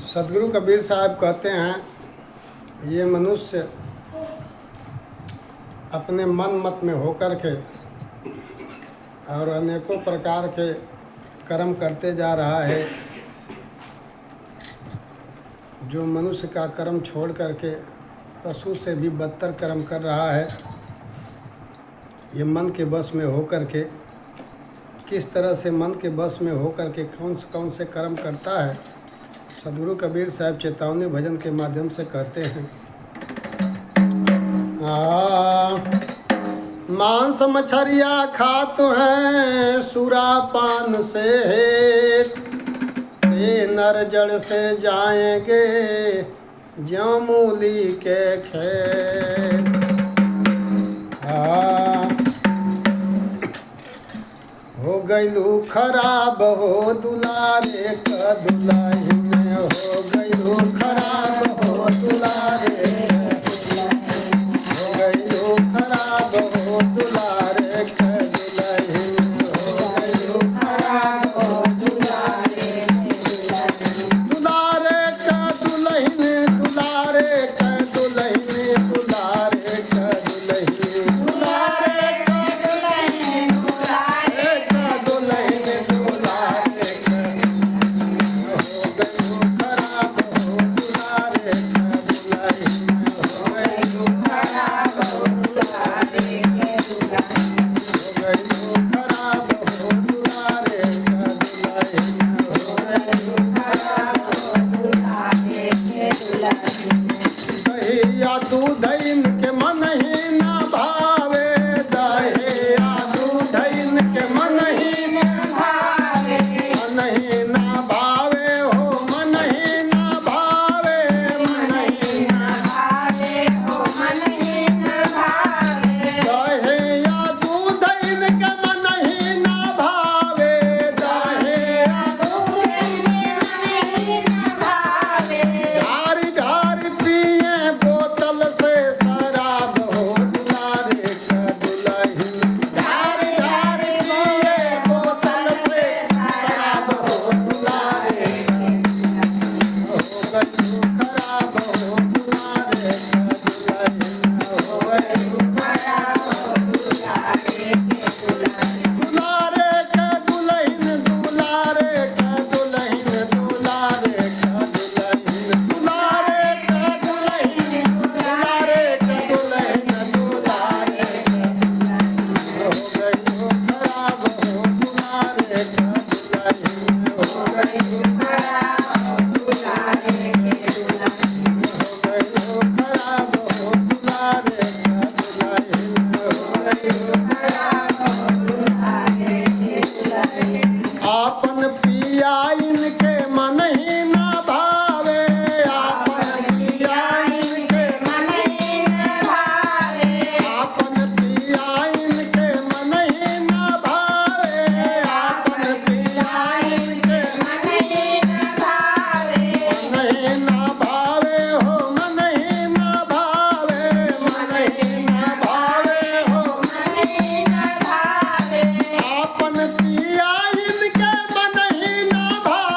सदगुरु कबीर साहब कहते हैं ये मनुष्य अपने मन मत में होकर के और अनेकों प्रकार के कर्म करते जा रहा है। जो मनुष्य का कर्म छोड़ करके पशु से भी बदतर कर्म कर रहा है, ये मन के बस में होकर के किस तरह से मन के बस में होकर के कौन से कर्म करता है, सदगुरु कबीर साहब चेतावनी भजन के माध्यम से कहते हैं। मांस मछरिया खात हैं सुरापान से ये नर जड़ से जाएंगे ज्यों मूली के खेत। हो गईलू खराब हो दुलारे का दुल्हन, हो गईलू खराब हो दुलारे, हो गईलू खराब हो दुलारे का दुल्हन, हो गईलू खराब हो दुलारे, दुलारे का दुल्हन, दुलारे का दुल्हन, दुलारे का दुल्हन, दुलारे का दुल्हन, दुलारे का दुल्हन, दुलारे का हो गईलू खराब हो दुलारे का दुल्हन, हो गईलू खराब हो दुलारे का दुल्हन, हो गईलू खराब हो दुलारे का दुल्हन, हो गईलू खराब हो दुलारे के दुल्हन। दहिया दूधइन के मन ही ना भावे, दहिया दूधइन के मन ही ना भावे, मन ही ना भावे हो, मन ही ना भावे, मन ही ना भावे हो, मन ही ना भावे। दहिया दूधइन के मन ही ना भावे, दहिया दूधइन के मन ही ना भावे। ढारी ढारी पिए बोतल से शराब हो दुलारे का दुल्हन, ढारी ढारी पिए बोतल से शराब हो दुलारे का, हो गईलू खराब हो दुलारे का दुल्हन, हो गईलू खराब हो दुलारे के दुल्हन, दुलारे का दुल्हन, दुलारे का दुल्हन, दुलारे का दुल्हन, दुलारे का दुल्हन, दुलारे का दुल्हन, दुलारे का हो गईलू खराब हो दुलारे का दुल्हन, हो गईलू खराब हो दुलारे के दुल्हन, हो गईलू खराब हो दुलारे का दुल्हन, हो गईलू खराब हो दुलारे के दुल्हन। आपन पिया इनके मन ही ना भावे, आपन पिया इनके मन ही ना भावे, आपन पिया इनके मन ही ना भावे, आपन पिया इनके मन ही ना भावे, मन ही ना भावे हो, मन ही ना भावे, मन ही ना भावे हो, मन ही ना भावे। आपन पिया इनके मन ही ना भावे,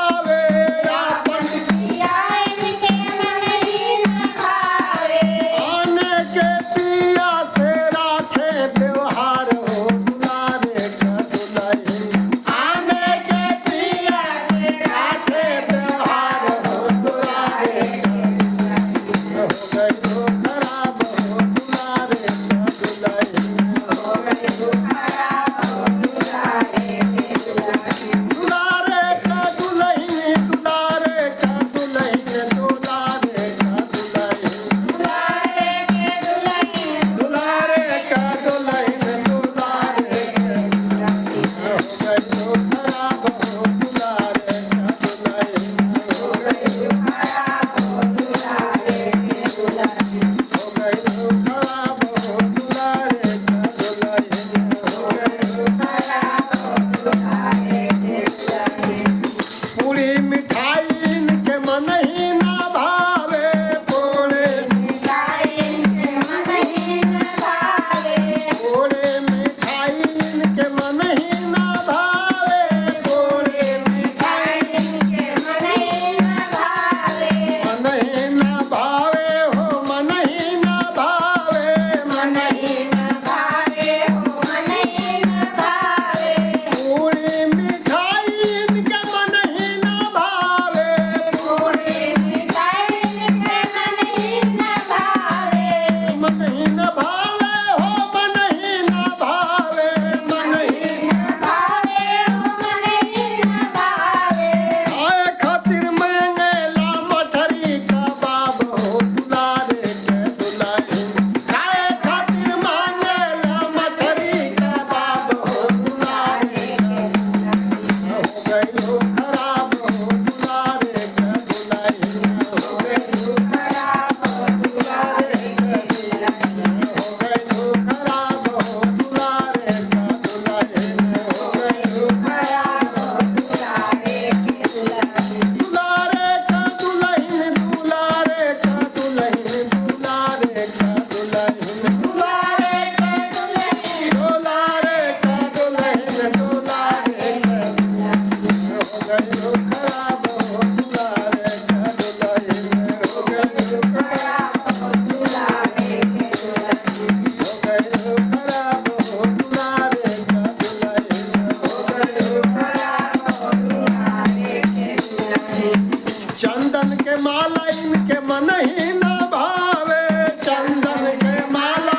चंदन के माला इनके मन ही न भावे, चंदन के माला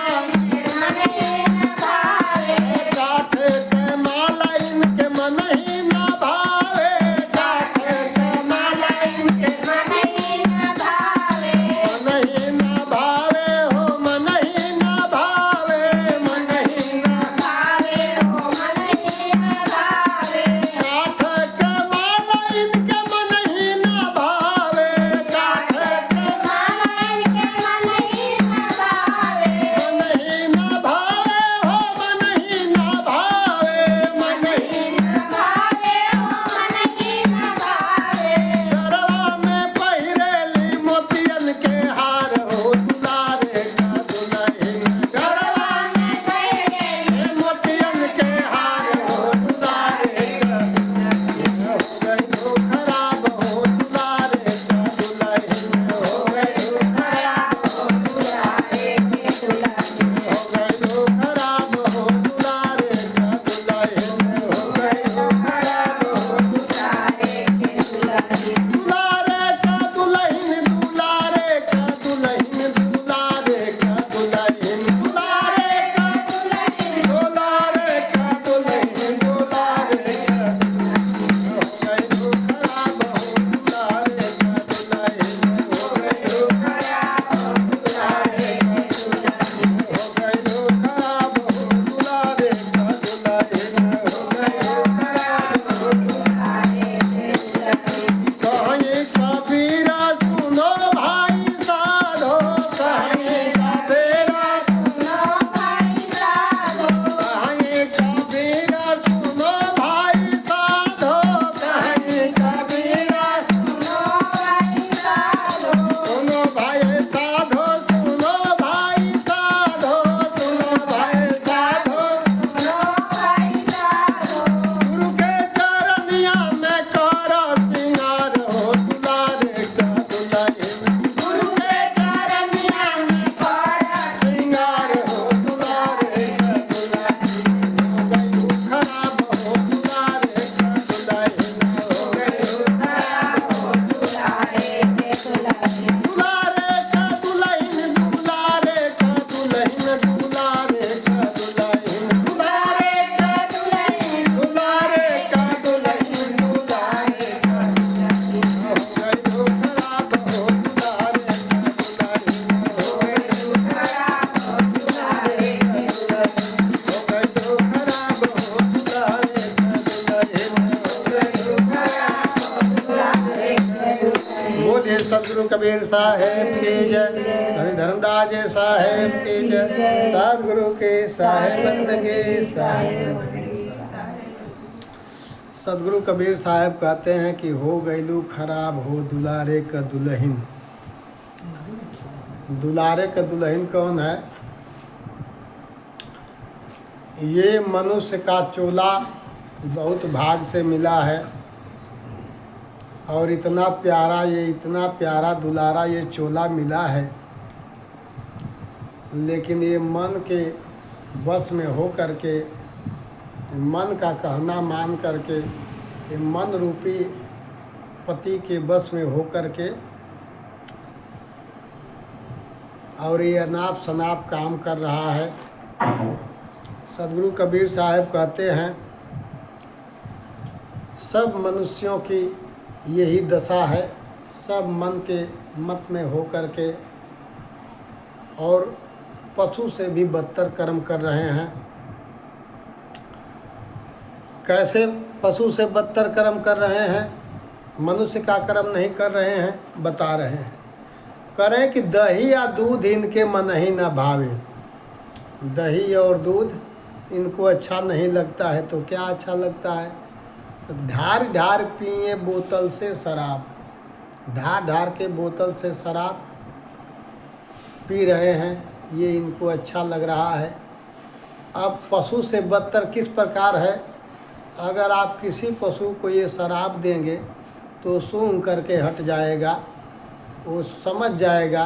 काठ के माला इनके मन ही न भावे, काठ के माला इनके मन ही न भावे हो, मन ही न भावे, मन ही न काठ के माला इनके मन ही न भावे, काठ के मन ही न भावे हो, मन ही न भावे, मन ही गरबा में पहिरेली मोतियन के हार हो, दुलारे का दुल्हन गरबा में पहिरेली मोतियन के हार हो, दुलारे का हो गई हो खराब हो, दुलारे का दुल्हन हो गई हो खराब हो, दुलारे हो गई हो खराब हो, दुलारे का दुल्हन हो गई हो खराब हो, दुलारे का दुल्हन, दुलारे का दुल्हन, दुलारे का दुल्हन, दुलारे का दुलारे का दुल्हन, दुलारे का हो गई हो खराब हो, दुलारे का दुल्हन हो गई हो खराब हो, दुलारे का हो गई हो खराब हो, दुलारे का दुल्हन हो गई हो खराब हो। कहीं कबीरा सुनो भाई साधो, कहीं कबीरा कहीं कबीरा सुनो भाई साधो, कहीं कबीरा सुनो भाई साधो, सुनो भाई साधो, सुनो भाई साधो, सुनो भाई साधो, गुरु के चरनिया में करो सिंगार हो, दुलारे का दुल्हन गुरु के चरनिया में करो सिंगार हो, दुलारे का दुल्हन हो गई हो खराब हो, दुलारे का दुल्हन हो गई हो खराब हो, दुलारे का दुल्हन, दुलारे का दुल्हन, दुलारे का दुल्हन, दुलारे का दुल्हन, दुलारे का दुल्हन, दुलारे का हो गई हो खराब हो, दुलारे का दुल्हन हो गई हो खराब हो, दुलारे का दुल्हन हो गई हो खराब हो, दुलारे का दुल्हन हो गई हो खराब हो। बोलिए सदगुरु कबीर साहेब की जय, हरि धर्मदास जी साहेब की जय, सदगुरु के साहेब के साहेब। सदगुरु कबीर साहब कहते हैं कि हो गईलू खराब हो, दुलारे का दुल्हन। दुलारे का दुल्हन कौन है? ये मनुष्य का चोला बहुत भाग से मिला है, और इतना प्यारा दुलारा ये चोला मिला है, लेकिन ये मन के बस में हो करके, मन का कहना मान करके, ये मन रूपी पति के बस में हो करके, और ये अनाप शनाप काम कर रहा है। सदगुरु कबीर साहब कहते हैं सब मनुष्यों की यही दशा है, सब मन के मत में हो करके और पशु से भी बदतर कर्म कर रहे हैं। कैसे पशु से बदतर कर्म कर रहे हैं? मनुष्य का कर्म नहीं कर रहे हैं, बता रहे हैं। करें कि दही या दूध इनके मन ही न भावे। दही और दूध इनको अच्छा नहीं लगता है, तो क्या अच्छा लगता है? ढार ढार पिए बोतल से शराब, ढार ढार के बोतल से शराब पी रहे हैं, ये इनको अच्छा लग रहा है। अब पशु से बदतर किस प्रकार है? अगर आप किसी पशु को ये शराब देंगे तो सूंघ करके हट जाएगा, वो समझ जाएगा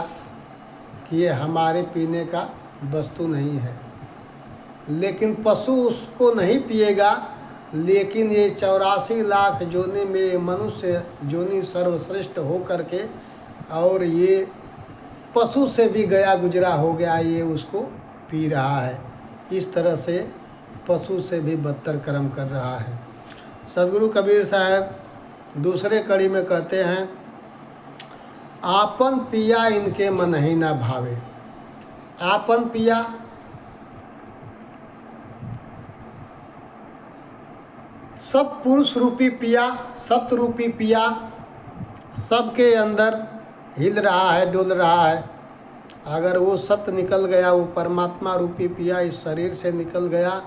कि ये हमारे पीने का वस्तु नहीं है। लेकिन पशु उसको नहीं पिएगा, लेकिन ये 84 लाख जोनी में ये मनुष्य जोनी सर्वश्रेष्ठ हो करके और ये पशु से भी गया गुजरा हो गया, ये उसको पी रहा है। इस तरह से पशु से भी बदतर कर्म कर रहा है। सदगुरु कबीर साहब दूसरे कड़ी में कहते हैं, आपन पिया इनके मन ही ना भावे। आपन पिया सत्पुरुष रूपी पिया, सत रूपी पिया सबके अंदर हिल रहा है, डोल रहा है। अगर वो सत्य निकल गया, वो परमात्मा रूपी पिया इस शरीर से निकल गया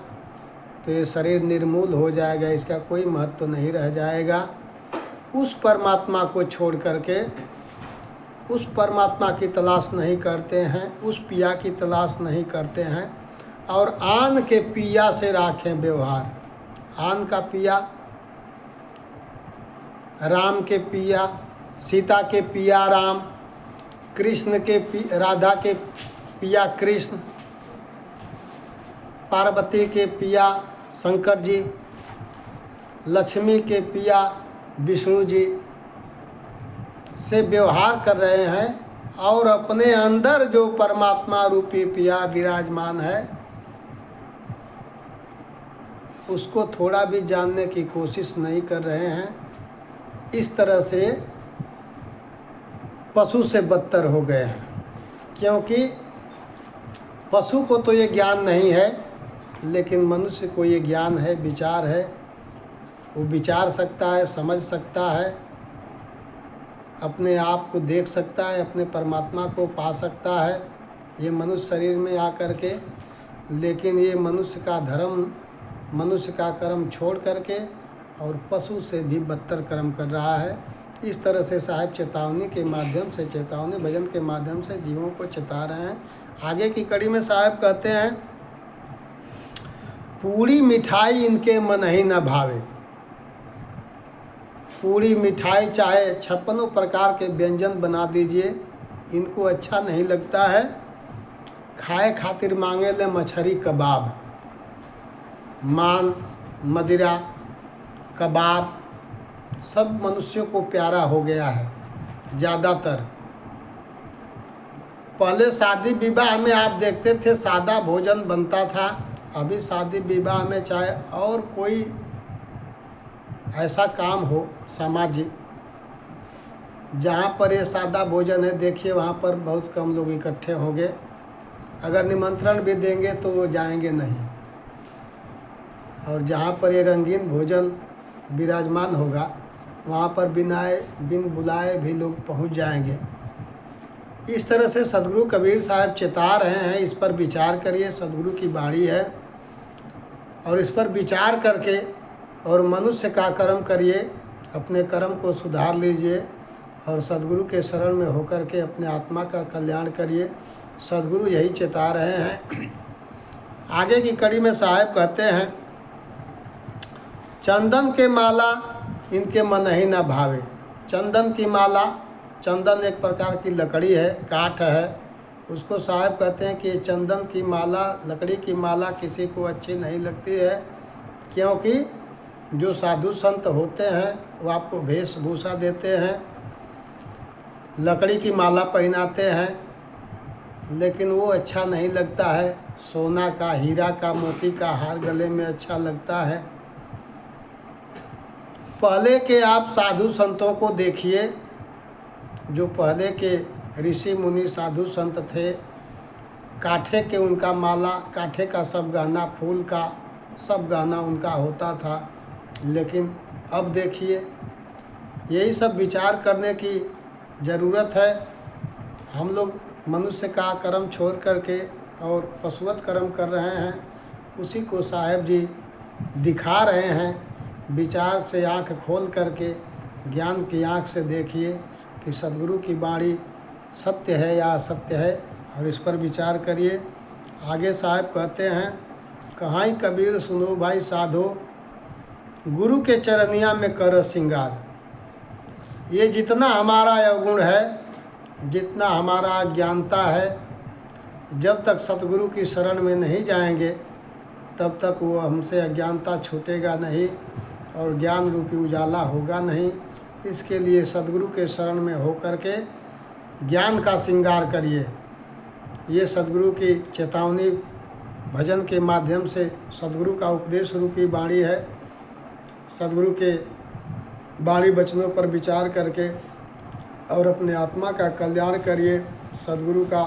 तो ये शरीर निर्मूल हो जाएगा, इसका कोई महत्व नहीं रह जाएगा। उस परमात्मा को छोड़ करके उस परमात्मा की तलाश नहीं करते हैं, उस पिया की तलाश नहीं करते हैं और आन के पिया से राखें व्यवहार। आन का पिया, राम के पिया, सीता के पिया राम, कृष्ण के राधा के पिया कृष्ण, पार्वती के पिया शंकर जी, लक्ष्मी के पिया विष्णु जी से व्यवहार कर रहे हैं और अपने अंदर जो परमात्मा रूपी पिया विराजमान है उसको थोड़ा भी जानने की कोशिश नहीं कर रहे हैं। इस तरह से पशु से बदतर हो गए हैं, क्योंकि पशु को तो ये ज्ञान नहीं है, लेकिन मनुष्य को ये ज्ञान है, विचार है। वो विचार सकता है, समझ सकता है, अपने आप को देख सकता है, अपने परमात्मा को पा सकता है ये मनुष्य शरीर में आकर के। लेकिन ये मनुष्य का धर्म, मनुष्य का कर्म छोड़ करके और पशु से भी बदतर कर्म कर रहा है। इस तरह से साहिब चेतावनी के माध्यम से, चेतावनी भजन के माध्यम से जीवों को चेता रहे हैं। आगे की कड़ी में साहिब कहते हैं, पूरी मिठाई इनके मन ही न भावे। पूरी मिठाई चाहे 56 प्रकार के व्यंजन बना दीजिए, इनको अच्छा नहीं लगता है। खाए खातिर मांगे ले मछली कबाब, मांस, मदिरा, कबाब सब मनुष्यों को प्यारा हो गया है। ज़्यादातर पहले शादी विवाह में आप देखते थे सादा भोजन बनता था। अभी शादी विवाह में चाहे और कोई ऐसा काम हो सामाजिक जहाँ पर ये सादा भोजन है, देखिए वहाँ पर बहुत कम लोग इकट्ठे होंगे। अगर निमंत्रण भी देंगे तो वो जाएंगे नहीं। और जहाँ पर ये रंगीन भोजन विराजमान होगा वहाँ पर बिन बुलाए भी लोग पहुँच जाएंगे। इस तरह से सदगुरु कबीर साहब चेता रहे हैं। इस पर विचार करिए, सदगुरु की बाणी है और इस पर विचार करके और मनुष्य का कर्म करिए, अपने कर्म को सुधार लीजिए और सदगुरु के शरण में होकर के अपने आत्मा का कल्याण करिए। सदगुरु यही चेता रहे हैं। आगे की कड़ी में साहब कहते हैं, चंदन के माला इनके मन ही ना भावे। चंदन की माला, चंदन एक प्रकार की लकड़ी है, काठ है, उसको साहब कहते हैं कि चंदन की माला, लकड़ी की माला किसी को अच्छी नहीं लगती है, क्योंकि जो साधु संत होते हैं वो आपको वेशभूषा देते हैं, लकड़ी की माला पहनाते हैं, लेकिन वो अच्छा नहीं लगता है। सोना का, हीरा का, मोती का हार गले में अच्छा लगता है। पहले के आप साधु संतों को देखिए, जो पहले के ऋषि मुनि साधु संत थे, काठे के उनका माला, काठे का सब गहना, फूल का सब गहना उनका होता था। लेकिन अब देखिए, यही सब विचार करने की ज़रूरत है। हम लोग मनुष्य का कर्म छोड़ करके और पशुवत कर्म कर रहे हैं, उसी को साहेब जी दिखा रहे हैं। विचार से आँख खोल करके, ज्ञान की आँख से देखिए कि सदगुरु की बाणी सत्य है या असत्य है और इस पर विचार करिए। आगे साहब कहते हैं, कहाँ कबीर सुनो भाई साधो, गुरु के चरनिया में कर श्रृंगार। ये जितना हमारा अवगुण है, जितना हमारा अज्ञानता है, जब तक सतगुरु की शरण में नहीं जाएंगे तब तक वो हमसे अज्ञानता छूटेगा नहीं और ज्ञान रूपी उजाला होगा नहीं। इसके लिए सद्गुरु के शरण में होकर के ज्ञान का श्रृंगार करिए। ये सद्गुरु की चेतावनी भजन के माध्यम से सद्गुरु का उपदेश रूपी वाणी है। सद्गुरु के वाणी वचनों पर विचार करके और अपने आत्मा का कल्याण करिए। सद्गुरु का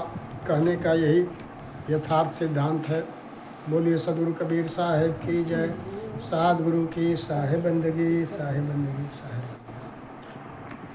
कहने का यही यथार्थ सिद्धांत है। बोलिए सद्गुरु कबीर साहिब की जय। सद्गुरु की साहिब बंदगी, साहिब बंदगी, साहिब।